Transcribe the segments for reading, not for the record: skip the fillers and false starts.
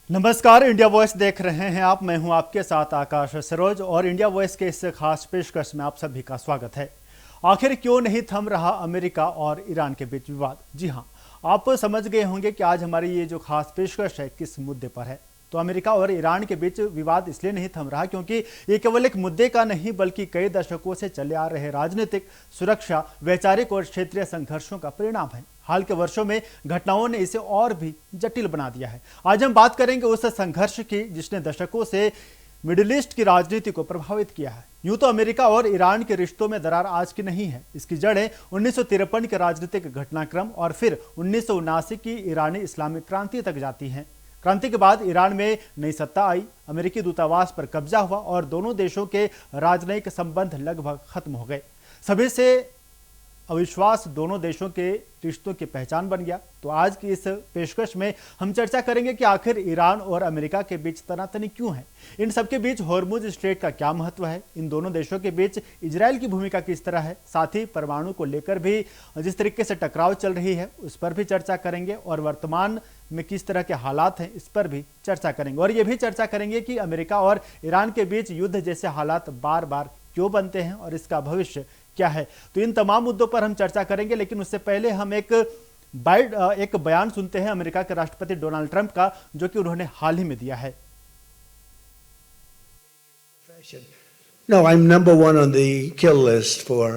नमस्कार, India voice देख रहे हैं आप। मैं हूं आपके साथ आकाश सरोज और इंडिया वॉइस के इस खास पेशकश में आप सभी का स्वागत है। आखिर क्यों नहीं थम रहा अमेरिका और ईरान के बीच विवाद? जी हां, आप समझ गए होंगे कि आज हमारी ये जो खास पेशकश है किस मुद्दे पर है। तो अमेरिका और ईरान के बीच विवाद इसलिए नहीं थम रहा क्योंकि ये केवल एक मुद्दे का नहीं बल्कि कई दशकों से चले आ रहे राजनीतिक, सुरक्षा, वैचारिक और क्षेत्रीय संघर्षों का परिणाम है। हाल के वर्षों में घटनाओं ने इसे और भी जटिल बना दिया है। आज हम बात करेंगे उस संघर्ष की जिसने दशकों से मिडिल ईस्ट की राजनीति को प्रभावित किया है। यूं तो अमेरिका और ईरान के रिश्तों में दरार आज की नहीं है। इसकी जड़ें 1953 के राजनीतिक घटनाक्रम और फिर 1979 की ईरानी इस्लामिक क्रांति तक जाती हैं। क्रांति के बाद ईरान में नई सत्ता आई, अमेरिकी दूतावास पर कब्जा हुआ और दोनों देशों के राजनयिक संबंध लगभग खत्म हो गए। सभी से अविश्वास दोनों देशों के रिश्तों की पहचान बन गया। तो आज की इस पेशकश में हम चर्चा करेंगे कि आखिर ईरान और अमेरिका के बीच तनातनी क्यों है, इन सबके बीच हॉर्मुज स्ट्रेट का क्या महत्व है, इन दोनों देशों के बीच इजराइल की भूमिका किस तरह है, साथ ही परमाणु को लेकर भी जिस तरीके से टकराव चल रही है उस पर भी चर्चा करेंगे और वर्तमान में किस तरह के हालात हैं इस पर भी चर्चा करेंगे। और ये भी चर्चा करेंगे कि अमेरिका और ईरान के बीच युद्ध जैसे हालात बार बार क्यों बनते हैं और इसका भविष्य क्या है। तो इन तमाम मुद्दों पर हम चर्चा करेंगे, लेकिन उससे पहले हम एक बयान सुनते हैं अमेरिका के राष्ट्रपति डोनाल्ड ट्रंप का, जो कि उन्होंने हाल ही में दिया है। No, I'm number one on the kill list for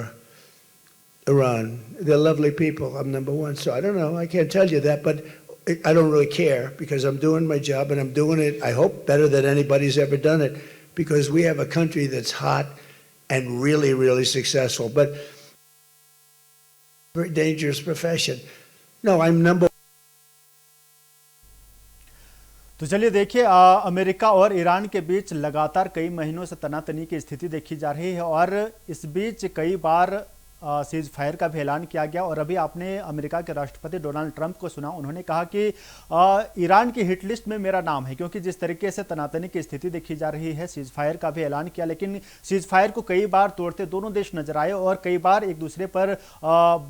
Iran. They're lovely people. I'm number one. So I don't know. I can't tell you that, but I don't really care because I'm doing my job and I'm doing it, I hope, better than anybody's ever done it because we have a country that's hot and really, really successful, but very dangerous profession. No, I'm number. तो चलिए देखिए, America और Iran के बीच लगातार कई महीनों से तनातनी की स्थिति देखी जा रही है और इस बीच कई बार सीज फायर का भी ऐलान किया गया। और अभी आपने अमेरिका के राष्ट्रपति डोनाल्ड ट्रंप को सुना, उन्होंने कहा कि ईरान की हिट लिस्ट में मेरा नाम है, क्योंकि जिस तरीके से तनातनी की स्थिति देखी जा रही है। सीज फायर का भी ऐलान किया, लेकिन सीज फायर को कई बार तोड़ते दोनों देश नजर आए और कई बार एक दूसरे पर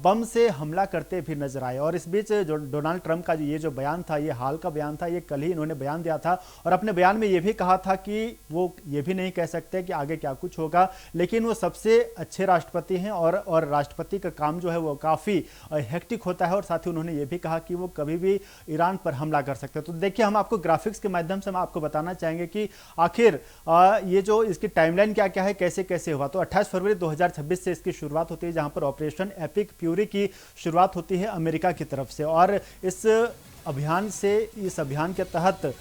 बम से हमला करते भी नजर आए। और इस बीच जो डोनाल्ड ट्रंप का ये जो बयान था, ये हाल का बयान था, ये कल ही इन्होंने बयान दिया था और अपने बयान में ये भी कहा था कि वो ये भी नहीं कह सकते कि आगे क्या कुछ होगा, लेकिन वो सबसे अच्छे राष्ट्रपति हैं और राष्ट्रपति का काम जो है वो काफी हेक्टिक होता है। और साथ ही उन्होंने ये भी कहा कि वो कभी भी ईरान पर हमला कर सकते हैं। तो देखिए, हम आपको ग्राफिक्स के माध्यम से हम आपको बताना चाहेंगे कि आखिर ये जो इसकी टाइमलाइन क्या क्या है, कैसे कैसे हुआ। तो 28 फरवरी 2026 से इसकी शुरुआत होती है, जहां पर ऑपरेशन एपिक फ्यूरी की शुरुआत होती है अमेरिका की तरफ से। और इस अभियान के तहत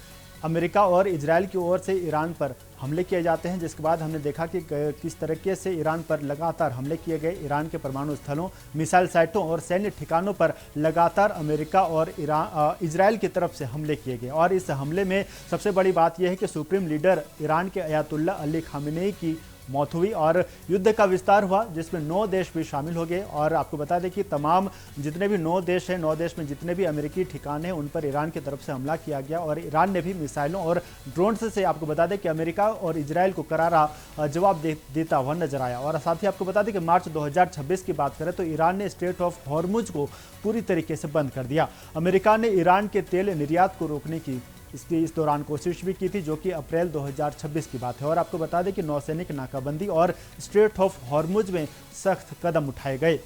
अमेरिका और इजराइल की ओर से ईरान पर हमले किए जाते हैं, जिसके बाद हमने देखा कि किस तरीके से ईरान पर लगातार हमले किए गए। ईरान के परमाणु स्थलों, मिसाइल साइटों और सैन्य ठिकानों पर लगातार अमेरिका और इजराइल की तरफ से हमले किए गए। और इस हमले में सबसे बड़ी बात यह है कि सुप्रीम लीडर ईरान के अयातुल्ला अली खामेनेई की मौत हुई और युद्ध का विस्तार हुआ, जिसमें 9 देश भी शामिल हो गए। और आपको बता दें कि तमाम जितने भी 9 देश हैं, 9 देश में जितने भी अमेरिकी ठिकाने हैं उन पर ईरान की तरफ से हमला किया गया और ईरान ने भी मिसाइलों और ड्रोन से आपको बता दें कि अमेरिका और इजराइल को करारा जवाब देता हुआ नजर आया। और साथ ही आपको बता दें कि मार्च 2026 की बात करें तो ईरान ने स्ट्रेट ऑफ हॉर्मुज को पूरी तरीके से बंद कर दिया। अमेरिका ने ईरान के तेल निर्यात को रोकने की इस दौरान कोशिश भी की थी, जो कि अप्रैल 2026 की बात है। और आपको बता दें कि नौसैनिक नाकाबंदी और स्ट्रेट ऑफ हॉर्मुज में सख्त कदम उठाए गए।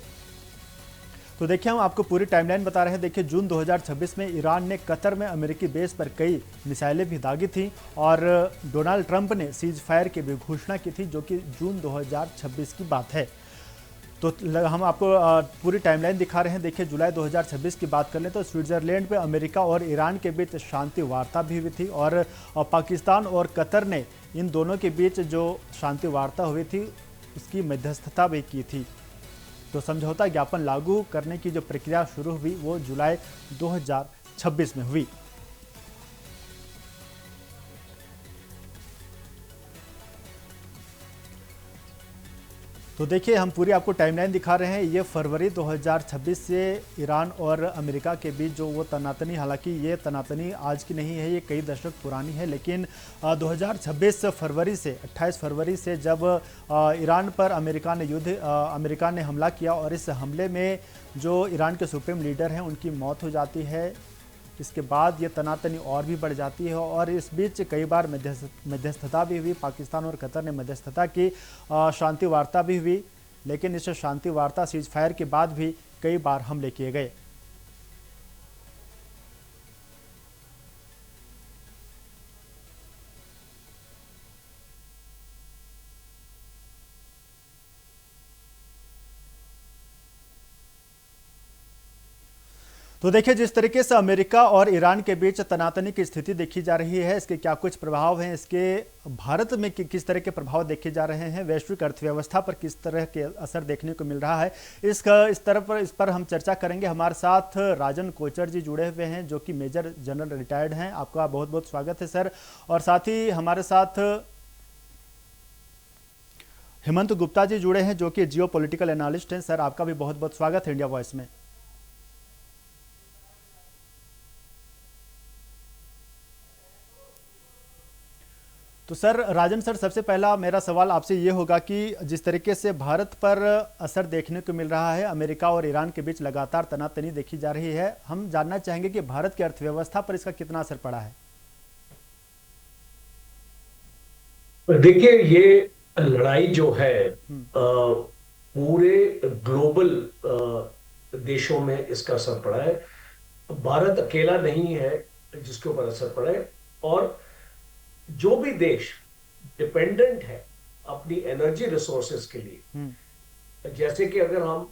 तो देखिए, हम आपको पूरी टाइमलाइन बता रहे हैं। देखिए, जून 2026 में ईरान ने कतर में अमेरिकी बेस पर कई मिसाइलें भी दागी थी और डोनाल्ड ट्रंप ने सीज फायर की भी घोषणा की थी, जो कि जून 2026 की बात है। तो हम आपको पूरी टाइमलाइन दिखा रहे हैं। देखिए, जुलाई 2026 की बात कर लें तो स्विट्जरलैंड में अमेरिका और ईरान के बीच शांति वार्ता भी हुई थी और पाकिस्तान और कतर ने इन दोनों के बीच जो शांति वार्ता हुई थी उसकी मध्यस्थता भी की थी। तो समझौता ज्ञापन लागू करने की जो प्रक्रिया शुरू हुई वो जुलाई 2026 में हुई। तो देखिए, हम पूरी आपको टाइमलाइन दिखा रहे हैं। ये फरवरी 2026 से ईरान और अमेरिका के बीच जो वो तनातनी, हालांकि ये तनातनी आज की नहीं है, ये कई दशक पुरानी है, लेकिन 2026 फरवरी से 28 फरवरी से जब ईरान पर अमेरिका ने हमला किया और इस हमले में जो ईरान के सुप्रीम लीडर हैं उनकी मौत हो जाती है इसके बाद ये तनातनी और भी बढ़ जाती है और इस बीच कई बार मध्यस्थता भी हुई। पाकिस्तान और कतर ने मध्यस्थता की, शांति वार्ता भी हुई, लेकिन इस शांति वार्ता सीज फायर के बाद भी कई बार हमले किए गए। तो देखिए, जिस तरीके से अमेरिका और ईरान के बीच तनातनी की स्थिति देखी जा रही है, इसके क्या कुछ प्रभाव हैं, इसके भारत में किस तरह के प्रभाव देखे जा रहे हैं, वैश्विक अर्थव्यवस्था पर किस तरह के असर देखने को मिल रहा है, इस पर हम चर्चा करेंगे। हमारे साथ राजन कोचर जी जुड़े हुए हैं, जो कि मेजर जनरल रिटायर्ड हैं। आपका बहुत बहुत स्वागत है सर। और साथ ही हमारे साथ हेमंत गुप्ता जी जुड़े हैं, जो कि जियो पॉलिटिकल एनालिस्ट हैं। सर, आपका भी बहुत बहुत स्वागत है इंडिया वॉइस में। तो सर, राजन सर, सबसे पहला मेरा सवाल आपसे ये होगा कि जिस तरीके से भारत पर असर देखने को मिल रहा है, अमेरिका और ईरान के बीच लगातार तनातनी देखी जा रही है, हम जानना चाहेंगे कि भारत की अर्थव्यवस्था पर इसका कितना असर पड़ा है। देखिए, ये लड़ाई जो है पूरे ग्लोबल देशों में इसका असर पड़ा है। भारत अकेला नहीं है जिसके ऊपर असर पड़ा है, और जो भी देश डिपेंडेंट है अपनी एनर्जी रिसोर्सेज के लिए, जैसे कि अगर हम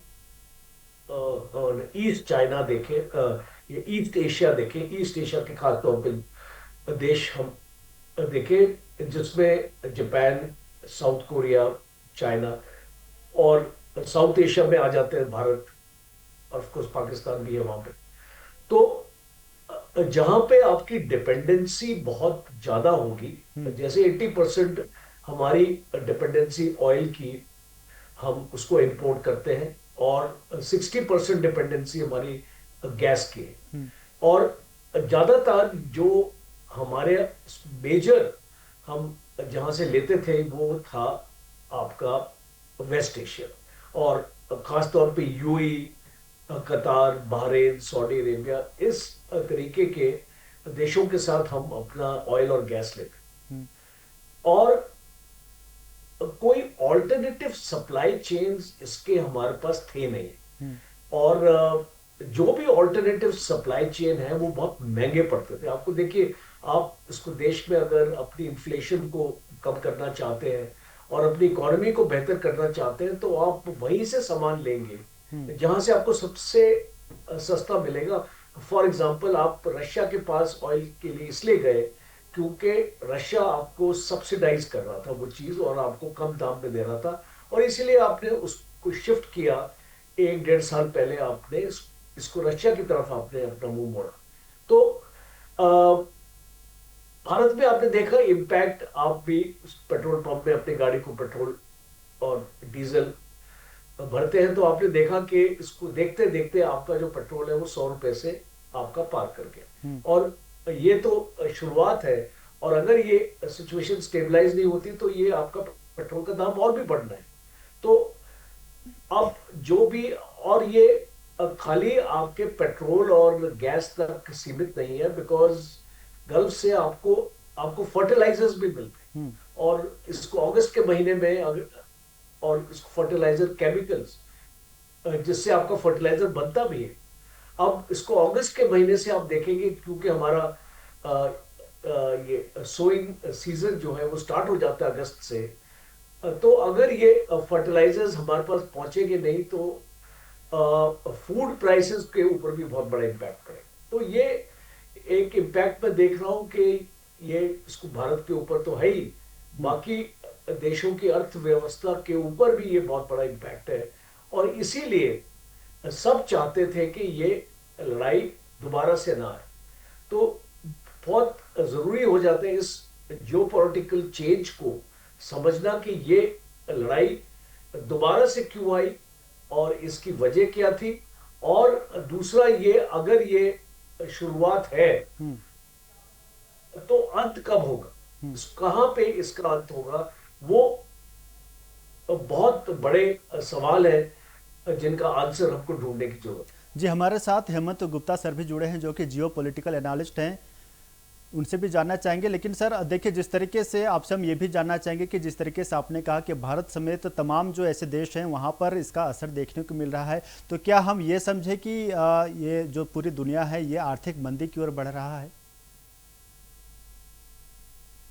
ईस्ट चाइना देखें, ये ईस्ट एशिया देखें, ईस्ट एशिया के खास तौर पे देश हम देखें, जिसमें जापान, साउथ कोरिया, चाइना, और साउथ एशिया में आ जाते हैं भारत, ऑफ कोर्स पाकिस्तान भी है वहां पे। तो जहां पे आपकी डिपेंडेंसी बहुत ज्यादा होगी, जैसे 80% हमारी डिपेंडेंसी ऑयल की, हम उसको इंपोर्ट करते हैं, और 60% डिपेंडेंसी हमारी गैस की है। और ज्यादातर जो हमारे मेजर हम जहां से लेते थे वो था आपका वेस्ट एशिया, और खास तौर पे यूएई, कतार, बहरीन, सऊदी अरेबिया, इस तरीके के देशों के साथ हम अपना ऑयल और गैस लेते। और कोई ऑल्टरनेटिव सप्लाई चेन्स इसके हमारे पास थे नहीं, और जो भी ऑल्टरनेटिव सप्लाई चेन है वो बहुत महंगे पड़ते थे। आपको देखिए, आप इसको देश में अगर अपनी इन्फ्लेशन को कम करना चाहते हैं और अपनी इकोनॉमी को बेहतर करना चाहते हैं, तो आप वहीं से सामान लेंगे जहां से आपको सबसे सस्ता मिलेगा। फॉर एग्जांपल, आप रशिया के पास ऑयल के लिए इसलिए गए क्योंकि रशिया आपको सब्सिडाइज कर रहा था वो चीज, और आपको कम दाम पे दे रहा था, और इसीलिए आपने उसको शिफ्ट किया। 1-1.5 साल पहले आपने इसको रशिया की तरफ आपने अपना मुंह मोड़ा। तो भारत में आपने देखा इम्पैक्ट, आप भी पेट्रोल पंप में अपनी गाड़ी को पेट्रोल और डीजल भरते हैं, तो आपने देखा कि इसको देखते देखते आपका जो पेट्रोल है वो 100 रुपए से आपका पार कर गया। और ये तो शुरुआत है, और अगर ये सिचुएशन स्टेबलाइज नहीं होती तो ये आपका पेट्रोल का दाम और भी बढ़ना है। तो अब जो भी, और ये खाली आपके पेट्रोल और गैस तक सीमित नहीं है, बिकॉज गल्फ से आपको फर्टिलाइजर्स भी मिलते हैं, और इसको अगस्त के महीने में, और इसको फर्टिलाइजर केमिकल्स जिससे आपका फर्टिलाइजर बनता भी है, अब इसको अगस्त के महीने से आप देखेंगे, क्योंकि हमारा ये सोइंग सीजन जो है वो स्टार्ट हो जाता है अगस्त से। तो अगर ये फर्टिलाइजर्स हमारे पास पहुंचेंगे नहीं, तो फूड प्राइसेस के ऊपर भी बहुत बड़ा इम्पैक्ट पड़ेगा। तो ये एक इम्पैक्ट मैं देख रहा हूं कि ये इसको भारत के ऊपर तो है ही, बाकी देशों की अर्थव्यवस्था के ऊपर भी ये बहुत बड़ा इम्पैक्ट है। और इसीलिए सब चाहते थे कि ये लड़ाई दोबारा से ना आए। तो बहुत जरूरी हो जाता है इस जियोपॉलिटिकल चेंज को समझना कि ये लड़ाई दोबारा से क्यों आई और इसकी वजह क्या थी, और दूसरा ये, अगर ये शुरुआत है तो अंत कब होगा, कहां पे इसका अंत होगा, वो बहुत बड़े सवाल है। जिनका आंसर हमको ढूंढने की जरूरत है। जी, हमारे साथ हेमंत गुप्ता सर भी जुड़े हैं जो कि जियो पॉलिटिकल एनालिस्ट हैं। उनसे भी जानना चाहेंगे, लेकिन सर देखिए, जिस तरीके से आपसे हम ये भी जानना चाहेंगे कि जिस तरीके से आपने कहा कि भारत समेत तमाम जो ऐसे देश हैं वहाँ पर इसका असर देखने को मिल रहा है, तो क्या हम ये समझे कि ये जो पूरी दुनिया है ये आर्थिक मंदी की ओर बढ़ रहा है?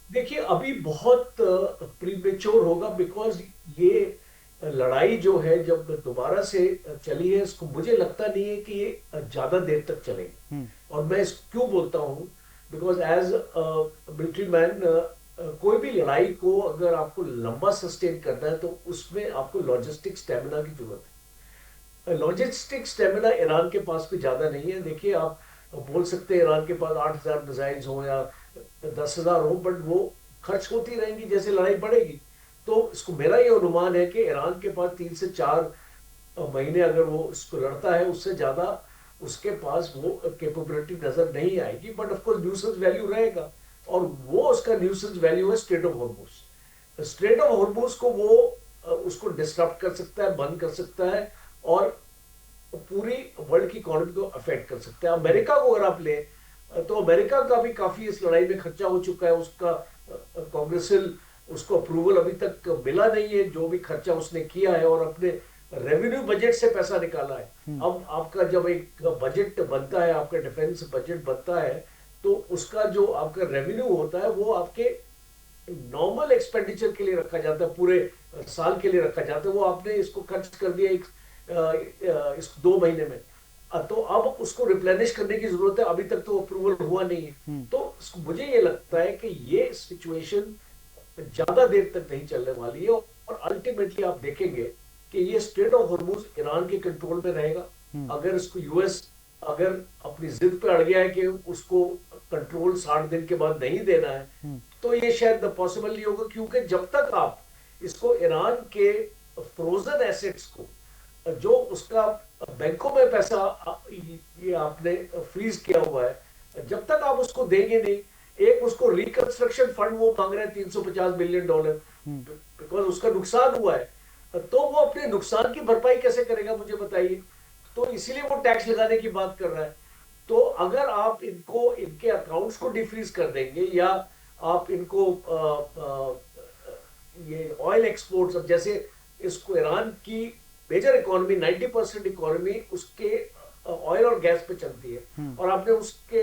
देखिए, अभी बहुत प्रीमेच्योर होगा, बिकॉज ये लड़ाई जो है जब दोबारा से चली है, इसको मुझे लगता नहीं है कि ये ज्यादा देर तक चलेगी। हम्म। और मैं इस क्यों बोलता हूं, बिकॉज एज मिलिट्री मैन, कोई भी लड़ाई को अगर आपको लंबा सस्टेन करना है तो उसमें आपको लॉजिस्टिक स्टेमिना की जरूरत है। लॉजिस्टिक स्टेमिना ईरान के पास भी ज्यादा नहीं है। देखिए, आप बोल सकते हैं ईरान के पास 8,000 मिसाइल्स हो या 10,000 हो, बट वो खर्च होती रहेंगी जैसे लड़ाई बढ़ेगी। तो इसको मेरा ये अनुमान है कि ईरान के पास 3 से 4 महीने अगर वो इसको लड़ता है, उससे ज्यादा उसके पास वो कैपेबिलिटी नजर नहीं आएगी। बट ऑफकोर्स न्यूसेंस वैल्यू रहेगा, और वो उसका न्यूसेंस वैल्यू है straight of Hormuz. Straight of Hormuz को वो उसको डिस्टर्ब कर सकता है, बंद कर सकता है, और पूरी वर्ल्ड की इकोनॉमी को अफेक्ट कर सकता है। अमेरिका को अगर आप ले, तो अमेरिका का भी काफी इस लड़ाई में खर्चा हो चुका है। उसका कांग्रेसिल उसको अप्रूवल अभी तक मिला नहीं है, जो भी खर्चा उसने किया है, और अपने रेवेन्यू बजट से पैसा निकाला है। अब आपका जब एक बजट बनता है, आपका डिफेंस बजट बनता है, तो उसका जो आपका रेवेन्यू होता है वो आपके नॉर्मल एक्सपेंडिचर के लिए रखा जाता है, पूरे साल के लिए रखा जाता है। वो आपने इसको खर्च कर दिया इस 2 महीने में, तो अब उसको रिप्लेनिश करने की जरूरत है। अभी तक तो अप्रूवल हुआ नहीं है। तो मुझे ये लगता है कि ये सिचुएशन ज्यादा देर तक नहीं चलने वाली है, और अल्टीमेटली आप देखेंगे कि ये स्ट्रेट ऑफ हॉर्मुज ईरान के कंट्रोल में रहेगा। अगर इसको यूएस अगर अपनी जिद पे अड़ गया है कि उसको कंट्रोल 60 दिन के बाद नहीं देना है, तो ये शायद पॉसिबल नहीं होगा। क्योंकि जब तक आप इसको ईरान के फ्रोजन एसेट्स को, जो उसका बैंकों में पैसा ये आपने फ्रीज किया हुआ है, जब तक आप उसको देंगे नहीं, एक उसको रिकंस्ट्रक्शन फंड वो मांग रहे हैं $350 बिलियन, बिकॉज उसका नुकसान हुआ है, तो वो अपने नुकसान की भरपाई कैसे करेगा, मुझे बताइए। तो इसीलिए वो टैक्स लगाने की बात कर रहा है। तो अगर आप इनको इनके अकाउंट्स को डिफ्रीज कर देंगे, या आप इनको ये ऑयल एक्सपोर्ट्स, अब जैसे इसको ईरान की मेजर इकोनॉमी 90% इकोनॉमी उसके ऑयल और गैस पे चलती है, और आपने उसके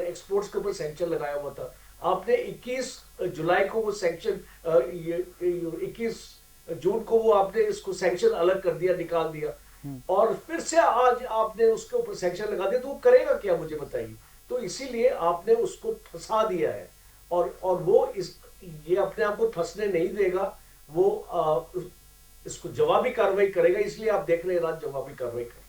एक्सपोर्ट्स के ऊपर सैंक्शन लगाया हुआ था। आपने 21 जुलाई को वो सैंक्शन, 21 जून को वो आपने इसको सैंक्शन अलग कर दिया, निकाल दिया, और फिर से आज आपने उसके ऊपर सैंक्शन लगा दिया। तो वो करेगा क्या, मुझे बताइए। तो इसीलिए आपने उसको फंसा दिया है, और वो ये अपने आप को फंसने नहीं देगा। वो इसको जवाबी कार्रवाई करेगा, इसलिए आप देख रहे हैं रात जवाबी कार्रवाई कर।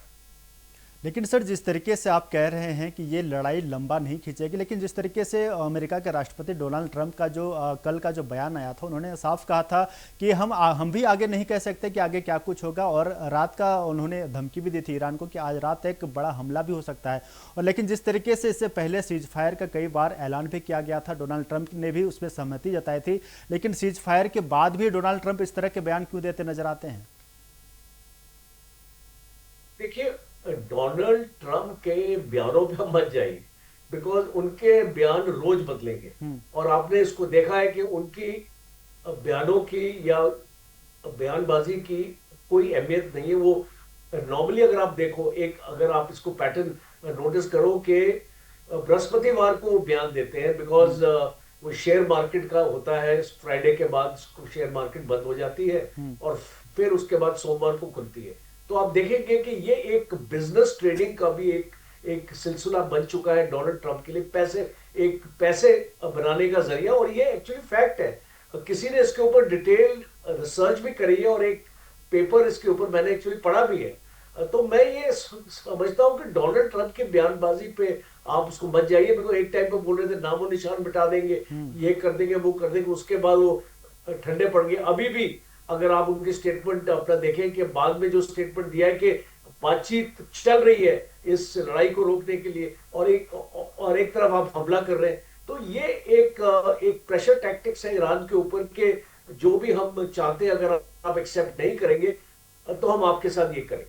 लेकिन सर, जिस तरीके से आप कह रहे हैं कि ये लड़ाई लंबा नहीं खींचेगी, लेकिन जिस तरीके से अमेरिका के राष्ट्रपति डोनाल्ड ट्रंप का जो कल का जो बयान आया था, उन्होंने साफ कहा था कि हम भी आगे नहीं कह सकते कि आगे क्या कुछ होगा, और रात का उन्होंने धमकी भी दी थी ईरान को कि आज रात एक बड़ा हमला भी हो सकता है। और लेकिन जिस तरीके से इससे पहले सीज फायर का कई बार ऐलान भी किया गया था, डोनाल्ड ट्रंप ने भी उसमें सहमति जताई थी, लेकिन सीज फायर के बाद भी डोनाल्ड ट्रंप इस तरह के बयान क्यों देते नजर आते हैं? देखिए, डोनाल्ड ट्रंप के बयानों पे मत जाइए, बिकॉज उनके बयान रोज बदलेंगे। और आपने इसको देखा है कि उनकी बयानों की या बयानबाजी की कोई अहमियत नहीं है। वो नॉर्मली अगर आप देखो, अगर आप इसको पैटर्न नोटिस करो कि बृहस्पतिवार को बयान देते हैं, बिकॉज वो शेयर मार्केट का होता है, फ्राइडे के बाद शेयर मार्केट बंद हो जाती है, और फिर उसके बाद सोमवार को खुलती है। तो आप देखेंगे कि ये एक बिजनेस ट्रेडिंग का भी एक सिलसिला बन चुका है डोनाल्ड ट्रंप के लिए, पैसे बनाने का जरिया। और ये एक्चुअली फैक्ट है, किसी ने इसके ऊपर डिटेल रिसर्च भी करी है, और एक पेपर इसके ऊपर मैंने एक्चुअली पढ़ा भी है। तो मैं ये समझता हूं कि डोनाल्ड ट्रंप की बयानबाजी पे आप उसको मत जाइए, बिकॉज एक टाइम पे बोल रहे थे नामो निशान मिटा देंगे, ये कर देंगे, वो कर देंगे, उसके बाद वो ठंडे पड़ गए। अभी भी अगर आप उनकी स्टेटमेंट अपना देखें कि बाद में जो स्टेटमेंट दिया है कि बातचीत चल रही है इस लड़ाई को रोकने के लिए, और एक तरफ आप हमला कर रहे हैं, तो ये एक प्रेशर टैक्टिक्स है ईरान के ऊपर के, जो भी हम चाहते हैं अगर आप एक्सेप्ट नहीं करेंगे, तो हम आपके साथ ये करें।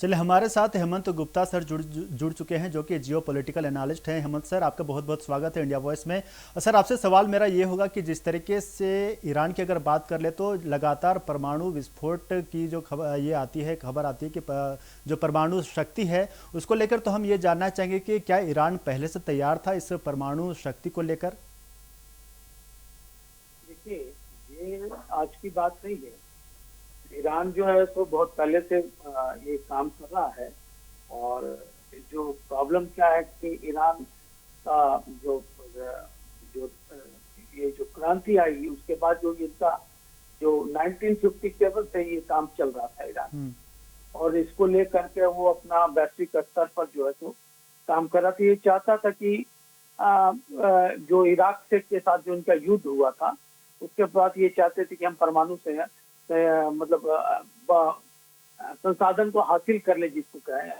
चलिए, हमारे साथ हेमंत गुप्ता सर जुड़ चुके हैं, जो कि जियो पॉलिटिकल एनालिस्ट हैं। हेमंत सर, आपका बहुत बहुत स्वागत है इंडिया वॉइस में। सर, आपसे सवाल मेरा ये होगा कि जिस तरीके से ईरान की अगर बात कर ले तो लगातार परमाणु विस्फोट की जो खबर आती है कि जो परमाणु शक्ति है उसको लेकर, तो हम ये जानना चाहेंगे कि क्या ईरान पहले से तैयार था इस परमाणु शक्ति को लेकर? देखिए, ये आज की बात नहीं है। ईरान जो है तो बहुत पहले से ये काम कर रहा है। और जो प्रॉब्लम क्या है कि ईरान का जो जो ये जो क्रांति आई उसके बाद जो इनका जो 1957 से ये काम चल रहा था ईरान, और इसको लेकर के वो अपना वैश्विक स्तर पर जो है तो काम कर रहा था। ये चाहता था कि जो इराक से के साथ जो इनका युद्ध हुआ था उसके बाद ये चाहते थे कि हम परमाणु से मतलब संसाधन को हासिल कर ले, जिसको कहे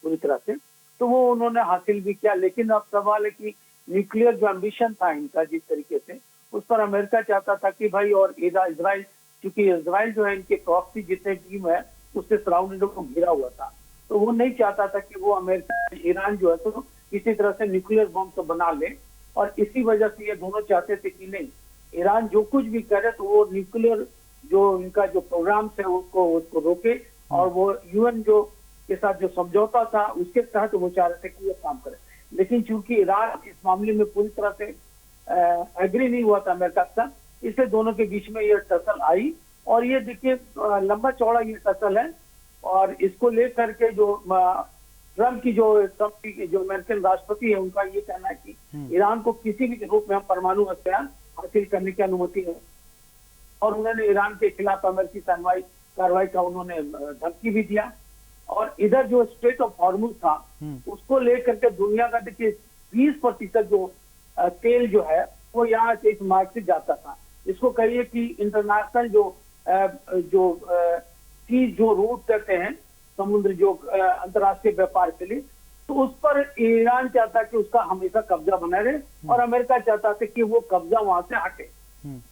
पूरी तरह से। तो वो उन्होंने हासिल भी किया, लेकिन अब सवाल है कि न्यूक्लियर जो एम्बिशन था इनका जिस तरीके से, उस पर अमेरिका चाहता था कि भाई, और इजराइल, क्योंकि इजराइल जो है इनके प्रॉक्सी जितने टीम है उससे सराउंडेड को घिरा हुआ था, तो वो नहीं चाहता था कि वो अमेरिका ईरान जो है तो किसी तरह से न्यूक्लियर बम तो बना ले। और इसी वजह से ये दोनों चाहते थे कि नहीं, ईरान जो कुछ भी करे तो वो न्यूक्लियर जो इनका जो प्रोग्राम है उसको रोके, और वो यूएन जो के साथ जो समझौता था उसके तहत वो चाह रहे थे कि ये काम करे। लेकिन चूंकि ईरान इस मामले में पूरी तरह से एग्री नहीं हुआ था अमेरिका के साथ, इसलिए दोनों के बीच में ये टसल आई। और ये देखिए लंबा चौड़ा ये टसल है, और इसको लेकर के जो ट्रम्प की जो अमेरिकन राष्ट्रपति है उनका ये कहना है कि ईरान को किसी भी रूप में हम परमाणु हथियार हासिल करने की अनुमति है, और उन्होंने ईरान के खिलाफ अमेरिकी कार्रवाई का उन्होंने धमकी भी दिया। और इधर जो स्ट्रेट ऑफ हॉर्मुज था उसको लेकर के दुनिया का देखिए 20% जो तेल जो है वो यहाँ से इस मार्ग से जाता था। इसको कहिए कि इंटरनेशनल जो रूट करते हैं समुद्र जो अंतर्राष्ट्रीय व्यापार के लिए, तो उस पर ईरान चाहता कि उसका हमेशा कब्जा बना रहे, और अमेरिका चाहता था कि वो कब्जा वहां से हटे।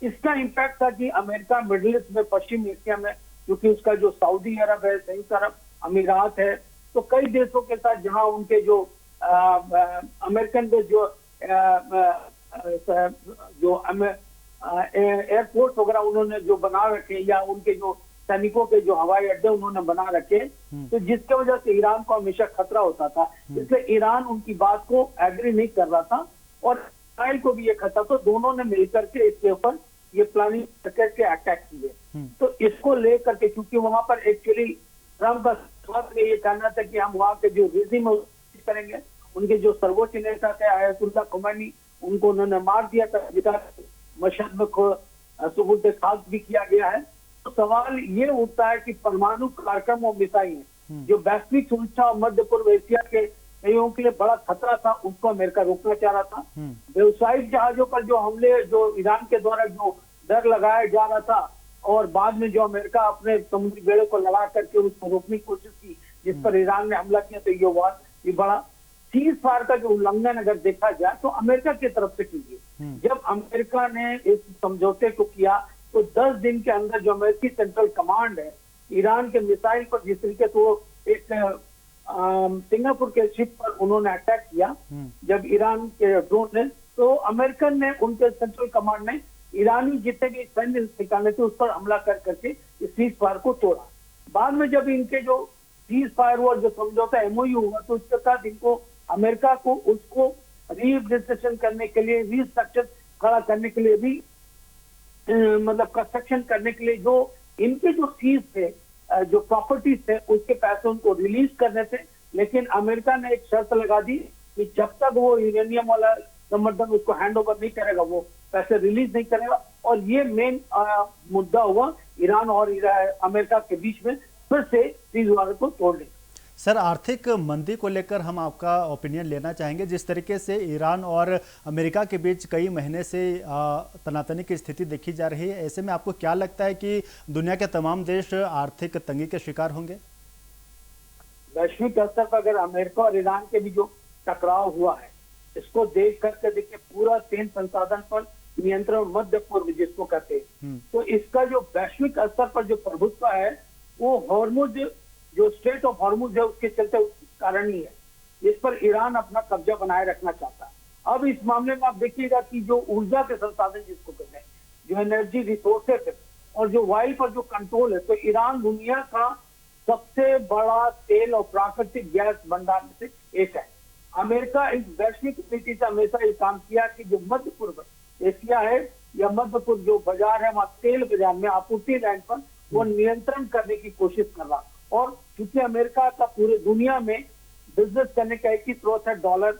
इसका इम्पैक्ट था कि अमेरिका मिडिल ईस्ट में, पश्चिम एशिया में, क्योंकि उसका जो सऊदी अरब है, संयुक्त अरब अमीरात है, तो कई देशों के साथ जहां उनके जो अमेरिकन जो एयरपोर्ट वगैरह उन्होंने जो बना रखे, या उनके जो सैनिकों के जो हवाई अड्डे उन्होंने बना रखे, तो जिसके वजह से ईरान को हमेशा खतरा होता था। इसलिए ईरान उनकी बात को एग्री नहीं कर रहा था, और इसराइल को भी ये खतरा, तो दोनों ने मिलकर के इसके ऊपर ये प्लानिंग करके अटैक किए। तो इसको लेकर के, क्योंकि वहां पर एक्चुअली ट्रम्प का ये कहना था कि हम वहां के जो रिजिम करेंगे, उनके जो सर्वोच्च नेता थे आयतुल्लाह खुमैनी, उनको उन्होंने मार दिया था, मशहद में सुबुत खास भी किया गया है। तो सवाल ये उठता है कि परमाणु कार्यक्रम और मिसाइल जो वैश्विक सुरक्षा और मध्य पूर्व एशिया के कईयों के लिए बड़ा खतरा था, उसको अमेरिका रोकना चाह रहा था। व्यवसायिक जहाजों पर जो हमले जो ईरान के द्वारा जो डर लगाया जा रहा था, और बाद में जो अमेरिका अपने समुद्री बेड़े को लगा करके उसको रोकने की कोशिश की, जिस पर ईरान ने हमला किया, तो ये बड़ा सीज फायर का जो उल्लंघन अगर देखा जाए तो अमेरिका की तरफ से कीजिए। जब अमेरिका ने इस समझौते को किया तो 10 दिन के अंदर जो अमेरिकी सेंट्रल कमांड है ईरान के मिसाइल पर, जिस तरीके से वो एक सिंगापुर के शिप पर उन्होंने अटैक किया जब ईरान के ड्रोन ने, तो अमेरिकन ने, उनके सेंट्रल कमांड ने ईरानी जितने भी सैन्य ठिकाने थे उस पर हमला कर करके इस सीज फायर को तोड़ा। बाद में जब इनके जो सीज फायर हुआ, जो समझौता एमओयू हुआ, तो उसके साथ इनको अमेरिका को उसको रीएडमिनिस्ट्रेशन करने के लिए, रीस्ट्रक्चर खड़ा करने के लिए भी मतलब कंस्ट्रक्शन करने के लिए जो इनके जो सीज थे, जो प्रॉपर्टीज थे, उसके पैसे उनको रिलीज करने थे। लेकिन अमेरिका ने एक शर्त लगा दी कि जब तक वो यूरेनियम वाला समर्थन उसको हैंड ओवर नहीं करेगा, वो पैसे रिलीज नहीं करेगा। और ये मेन मुद्दा हुआ ईरान और अमेरिका के बीच में फिर से सीज वार को तोड़ने। सर, आर्थिक मंदी को लेकर हम आपका ओपिनियन लेना चाहेंगे। जिस तरीके से ईरान और अमेरिका के बीच कई महीने से तनातनी की स्थिति देखी जा रही है, ऐसे में आपको क्या लगता है कि दुनिया के तमाम देश आर्थिक तंगी के शिकार होंगे? वैश्विक स्तर पर अगर अमेरिका और ईरान के भी जो टकराव हुआ है, इसको देख करके देखिए पूरा तेल संसाधन पर नियंत्रण मध्य पूर्व जिसको कहते हैं, तो इसका जो वैश्विक स्तर पर जो प्रभुत्व है वो हॉर्मुज जो स्टेट ऑफ हॉर्मुज है उसके चलते कारण ही है। इस पर ईरान अपना कब्जा बनाए रखना चाहता है। अब इस मामले में आप देखिएगा कि जो ऊर्जा के संसाधन जिसको कहते हैं, जो एनर्जी रिसोर्सेस है और जो वायु पर जो कंट्रोल है, तो ईरान दुनिया का सबसे बड़ा तेल और प्राकृतिक गैस भंडार में से एक है। अमेरिका इस वैश्विक नीति से हमेशा ये काम किया कि जो मध्य पूर्व एशिया है या मध्य पूर्व जो बाजार है, वहाँ तेल बाजार में आपूर्ति लाइन पर वो नियंत्रण करने की कोशिश कर रहा। और क्योंकि अमेरिका का पूरे दुनिया में बिजनेस करने का एक ही स्रोत है डॉलर,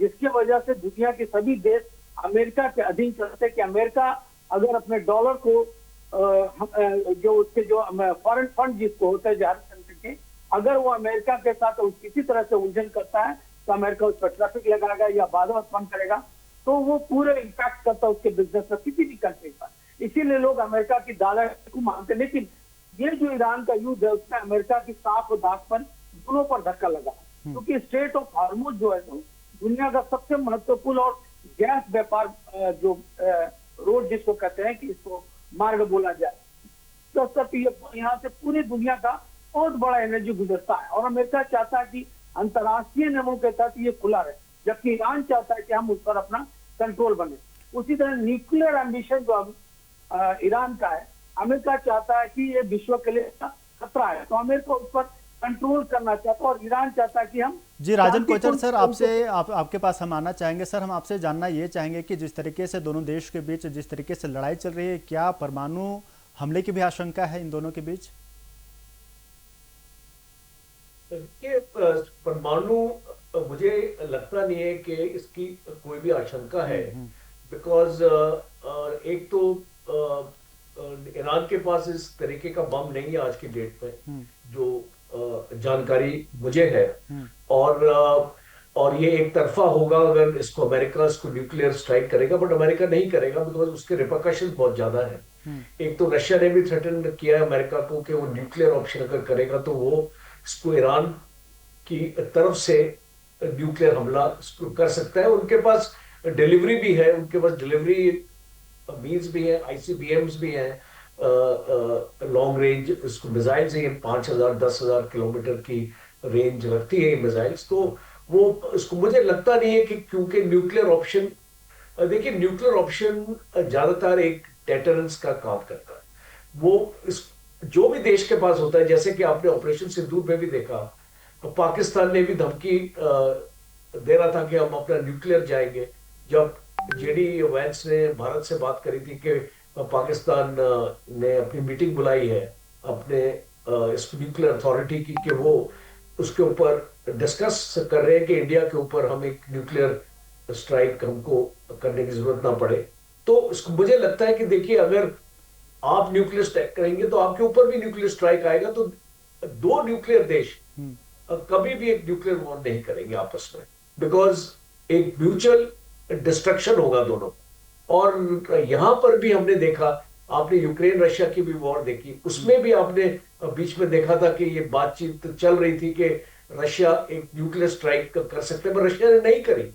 जिसकी वजह से दुनिया के सभी देश अमेरिका के अधीन चलते कि अमेरिका अगर अपने डॉलर को जो उसके जो फॉरेन फंड जिसको होता है हर कंट्री के, अगर वो अमेरिका के साथ किसी तरह से उलझन करता है तो अमेरिका उस पर ट्रैफिक लगाएगा या बाधा उत्पन्न करेगा, तो वो पूरे इम्पैक्ट करता है उसके बिजनेस पर किसी भी कंट्री पर। इसीलिए लोग अमेरिका की दादा को मानते। लेकिन ये जो ईरान का युद्ध है उसमें अमेरिका की साख और दाख पर दोनों पर धक्का लगा, क्योंकि स्टेट ऑफ हॉर्मुज जो है तो दुनिया का सबसे महत्वपूर्ण और गैस व्यापार जो रोड जिसको कहते हैं कि इसको मार्ग बोला जाए, तो यहाँ से पूरी दुनिया का बहुत बड़ा एनर्जी गुजरता है। और अमेरिका चाहता है कि अंतर्राष्ट्रीय नियमों के तहत ये खुला रहे, जबकि ईरान चाहता है कि हम उस पर अपना कंट्रोल बने। उसी तरह न्यूक्लियर एम्बिशन जो ईरान का है, अमेरिका चाहता है कि ये विश्व के लिए खतरा है, तो अमेरिका उस पर कंट्रोल करना चाहता है और ईरान चाहता है कि हम जी। राजन कोचर सर, आपके पास हम आना चाहेंगे। सर, हम आपसे जानना ये चाहेंगे कि जिस तरीके से दोनों देश के बीच जिस तरीके से लड़ाई चल रही है, क्या परमाणु हमले की भी आशंका है इन दोनों के बीच? ये परमाणु मुझे लगता नहीं है कि इसकी कोई भी आशंका है, बिकॉज एक तो ईरान के पास इस तरीके का बम नहीं है आज की डेट में, जो जानकारी मुझे है। और ये एक तरफा होगा अगर इसको अमेरिका इसको न्यूक्लियर स्ट्राइक करेगा, बट अमेरिका नहीं करेगा बिकॉज उसके रिपरकशन बहुत ज्यादा है। एक तो रशिया ने भी थ्रेटन किया है अमेरिका को कि वो न्यूक्लियर ऑप्शन अगर करेगा तो वो इसको ईरान की तरफ से न्यूक्लियर हमला कर सकता है। उनके पास डिलीवरी भी है, उनके पास डिलीवरी मीन्स भी है, ICBMs भी हैं, लॉन्ग रेंज इसको मिसाइल्स हैं, 5000-10,000 किलोमीटर की रेंज रखती है ये मिसाइल्स। तो वो इसको मुझे लगता नहीं है कि क्योंकि न्यूक्लियर ऑप्शन, देखिए न्यूक्लियर ऑप्शन ज्यादातर एक डेटरेंस का काम करता है। वो इस जो भी देश के पास होता है, जैसे कि आपने ऑपरेशन सिंदूर में भी देखा, पाकिस्तान ने भी धमकी दे रहा था कि हम अपना न्यूक्लियर जाएंगे। जब JD वैंस ने भारत से बात करी थी कि पाकिस्तान ने अपनी मीटिंग बुलाई है अपने इस न्यूक्लियर अथॉरिटी की कि वो उसके ऊपर डिस्कस कर रहे हैं कि इंडिया के ऊपर हम एक न्यूक्लियर स्ट्राइक हमको करने की जरूरत ना पड़े। तो मुझे लगता है कि देखिए अगर आप न्यूक्लियर स्ट्राइक करेंगे तो आपके ऊपर भी न्यूक्लियर स्ट्राइक आएगा, तो दो न्यूक्लियर देश कभी भी एक न्यूक्लियर वॉर नहीं करेंगे आपस में, बिकॉज एक म्यूचुअल डिस्ट्रक्शन होगा दोनों। और यहां पर भी हमने देखा, आपने यूक्रेन रशिया की भी वॉर देखी, उसमें भी आपने बीच में देखा था कि ये बातचीत चल रही थी कि रशिया एक न्यूक्लियर स्ट्राइक कर सकते हैं, पर रशिया ने नहीं करी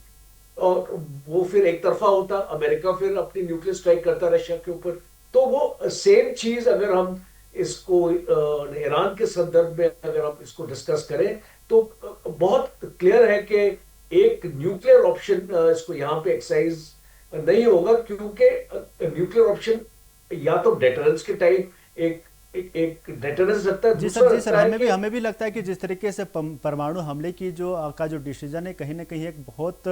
और वो फिर एक तरफा होता, अमेरिका फिर अपनी न्यूक्लियर स्ट्राइक करता रशिया के ऊपर। तो वो सेम चीज अगर हम इसको ईरान के संदर्भ में अगर हम इसको डिस्कस करें तो बहुत क्लियर है कि एक न्यूक्लियर ऑप्शन इसको यहाँ पे एक्सरसाइज नहीं होगा, क्योंकि न्यूक्लियर ऑप्शन या तो डेटरेंस के टाइप एक डेटरेंस रखता है। जी सर, हमें भी लगता है कि जिस तरीके से परमाणु हमले की जो डिसीजन है, कहीं ना कहीं एक बहुत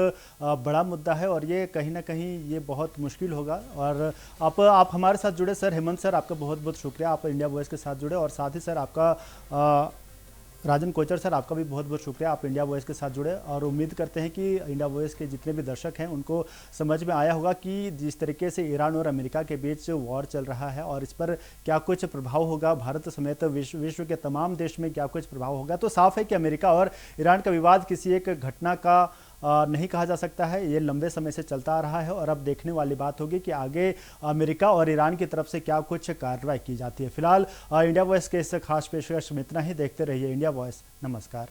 बड़ा मुद्दा है और ये कहीं ना कहीं ये बहुत मुश्किल होगा। और आप हमारे साथ जुड़े सर, हेमंत सर, आपका बहुत बहुत शुक्रिया, आप इंडिया वॉइस के साथ जुड़े। और साथ ही सर आपका राजन कोचर सर, आपका भी बहुत बहुत शुक्रिया, आप इंडिया वॉइस के साथ जुड़े। और उम्मीद करते हैं कि इंडिया वॉइस के जितने भी दर्शक हैं उनको समझ में आया होगा कि जिस तरीके से ईरान और अमेरिका के बीच वॉर चल रहा है और इस पर क्या कुछ प्रभाव होगा, भारत समेत विश्व के तमाम देश में क्या कुछ प्रभाव होगा। तो साफ है कि अमेरिका और ईरान का विवाद किसी एक घटना का नहीं कहा जा सकता है, ये लंबे समय से चलता आ रहा है। और अब देखने वाली बात होगी कि आगे अमेरिका और ईरान की तरफ से क्या कुछ कार्रवाई की जाती है। फिलहाल इंडिया वॉइस के इस खास पेशकश में इतना ही। देखते रहिए इंडिया वॉइस। नमस्कार।